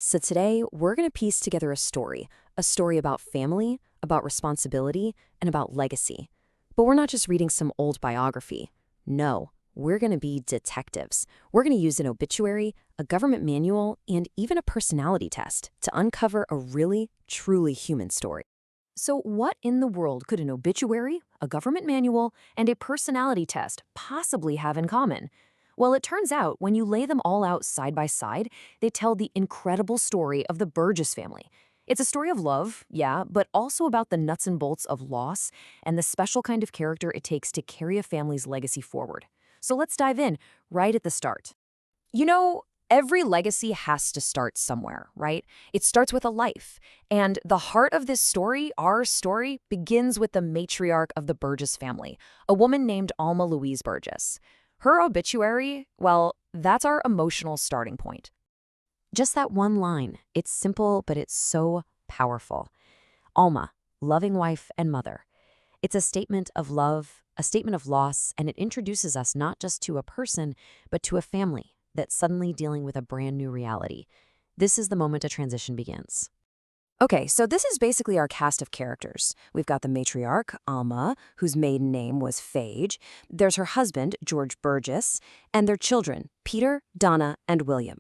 So today, we're going to piece together a story about family, about responsibility, and about legacy. But we're not just reading some old biography. No, we're going to be detectives. We're going to use an obituary, a government manual, and even a personality test to uncover a really, truly human story. So what in the world could an obituary, a government manual, and a personality test possibly have in common? Well, it turns out when you lay them all out side by side, they tell the incredible story of the Burgess family. It's a story of love, yeah, but also about the nuts and bolts of loss and the special kind of character it takes to carry a family's legacy forward. So let's dive in right at the start. You know, every legacy has to start somewhere, right? It starts with a life. And the heart of this story, our story, begins with the matriarch of the Burgess family, a woman named Alma Louise Burgess. Her obituary, well, that's our emotional starting point. Just that one line. It's simple, but it's so powerful. Alma, loving wife and mother. It's a statement of love, a statement of loss, and it introduces us not just to a person, but to a family that's suddenly dealing with a brand new reality. This is the moment a transition begins. Okay, so this is basically our cast of characters. We've got the matriarch, Alma, whose maiden name was Phage. There's her husband, George Burgess, and their children, Peter, Donna, and William.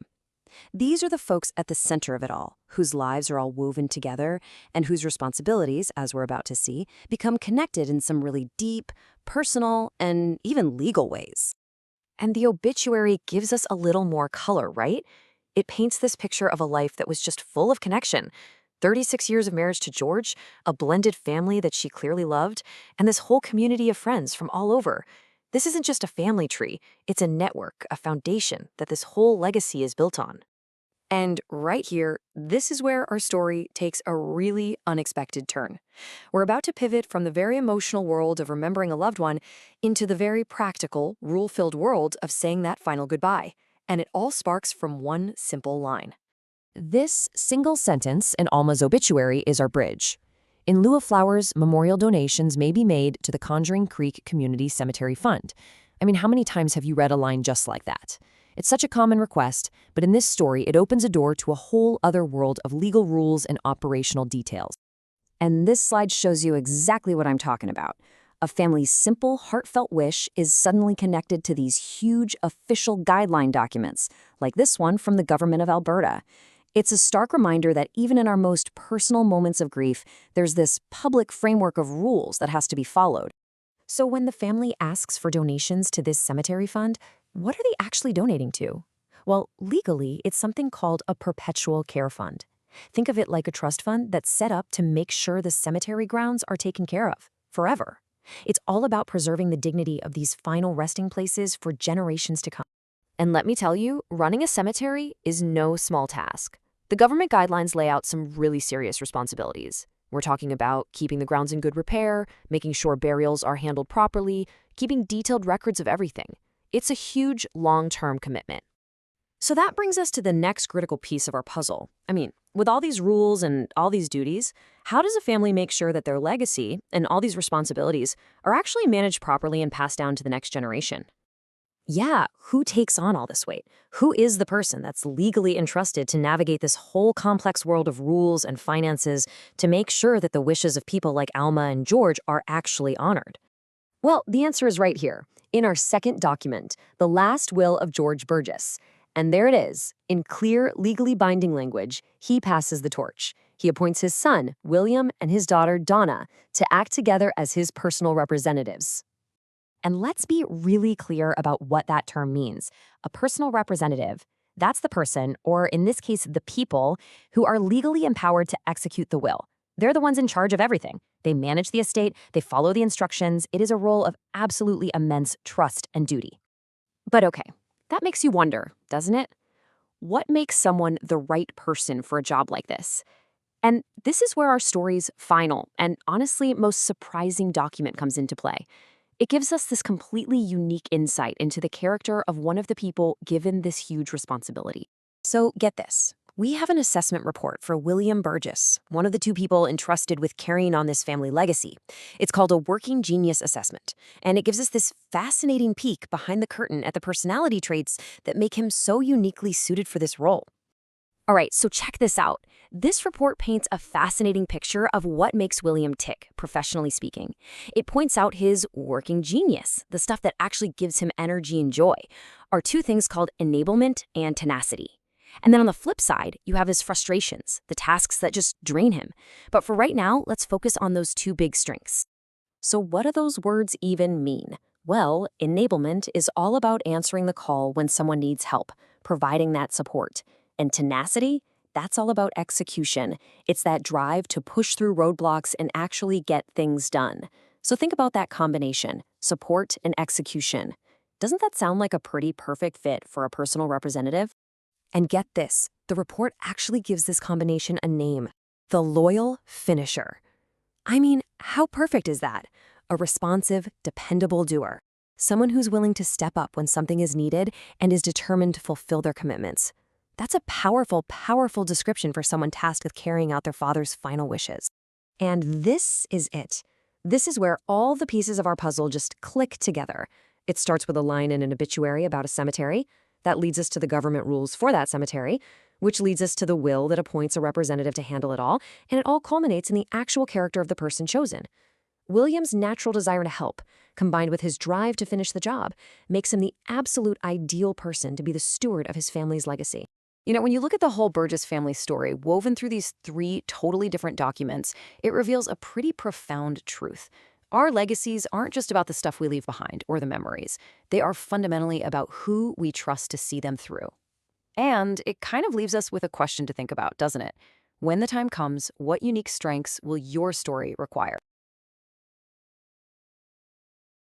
These are the folks at the center of it all, whose lives are all woven together and whose responsibilities, as we're about to see, become connected in some really deep, personal, and even legal ways. And the obituary gives us a little more color, right? It paints this picture of a life that was just full of connection. 36 years of marriage to George, a blended family that she clearly loved, and this whole community of friends from all over. This isn't just a family tree, it's a network, a foundation that this whole legacy is built on. And right here, this is where our story takes a really unexpected turn. We're about to pivot from the very emotional world of remembering a loved one into the very practical, rule-filled world of saying that final goodbye. And it all sparks from one simple line. This single sentence in Alma's obituary is our bridge. In lieu of flowers, memorial donations may be made to the Conjuring Creek Community Cemetery Fund. I mean, how many times have you read a line just like that? It's such a common request, but in this story, it opens a door to a whole other world of legal rules and operational details. And this slide shows you exactly what I'm talking about. A family's simple, heartfelt wish is suddenly connected to these huge official guideline documents, like this one from the government of Alberta. It's a stark reminder that even in our most personal moments of grief, there's this public framework of rules that has to be followed. So when the family asks for donations to this cemetery fund, what are they actually donating to? Well, legally, it's something called a perpetual care fund. Think of it like a trust fund that's set up to make sure the cemetery grounds are taken care of, forever. It's all about preserving the dignity of these final resting places for generations to come. And let me tell you, running a cemetery is no small task. The government guidelines lay out some really serious responsibilities. We're talking about keeping the grounds in good repair, making sure burials are handled properly, keeping detailed records of everything. It's a huge, long-term commitment. So that brings us to the next critical piece of our puzzle. I mean, with all these rules and all these duties, how does a family make sure that their legacy and all these responsibilities are actually managed properly and passed down to the next generation? Yeah, who takes on all this weight? Who is the person that's legally entrusted to navigate this whole complex world of rules and finances to make sure that the wishes of people like Alma and George are actually honored? Well, the answer is right here, in our second document, the last will of George Burgess. And there it is. In clear, legally binding language, he passes the torch. He appoints his son, William, and his daughter, Donna, to act together as his personal representatives. And let's be really clear about what that term means. A personal representative, that's the person, or in this case, the people, who are legally empowered to execute the will. They're the ones in charge of everything. They manage the estate, they follow the instructions. It is a role of absolutely immense trust and duty. But okay, that makes you wonder, doesn't it? What makes someone the right person for a job like this? And this is where our story's final and honestly most surprising document comes into play. It gives us this completely unique insight into the character of one of the people given this huge responsibility. So get this. We have an assessment report for William Burgess, one of the two people entrusted with carrying on this family legacy. It's called a Working Genius Assessment, and it gives us this fascinating peek behind the curtain at the personality traits that make him so uniquely suited for this role. All right, so check this out. This report paints a fascinating picture of what makes William tick, professionally speaking. It points out his working genius, the stuff that actually gives him energy and joy, are two things called enablement and tenacity. And then on the flip side, you have his frustrations, the tasks that just drain him. But for right now, let's focus on those two big strengths. So what do those words even mean? Well, enablement is all about answering the call when someone needs help, providing that support. And tenacity, that's all about execution. It's that drive to push through roadblocks and actually get things done. So think about that combination, support and execution. Doesn't that sound like a pretty perfect fit for a personal representative? And get this, the report actually gives this combination a name, the loyal finisher. I mean, how perfect is that? A responsive, dependable doer. Someone who's willing to step up when something is needed and is determined to fulfill their commitments. That's a powerful, powerful description for someone tasked with carrying out their father's final wishes. And this is it. This is where all the pieces of our puzzle just click together. It starts with a line in an obituary about a cemetery. That leads us to the government rules for that cemetery, which leads us to the will that appoints a representative to handle it all, and it all culminates in the actual character of the person chosen. William's natural desire to help, combined with his drive to finish the job, makes him the absolute ideal person to be the steward of his family's legacy. You know, when you look at the whole Burgess family story, woven through these three totally different documents, it reveals a pretty profound truth. Our legacies aren't just about the stuff we leave behind or the memories. They are fundamentally about who we trust to see them through. And it kind of leaves us with a question to think about, doesn't it? When the time comes, what unique strengths will your story require?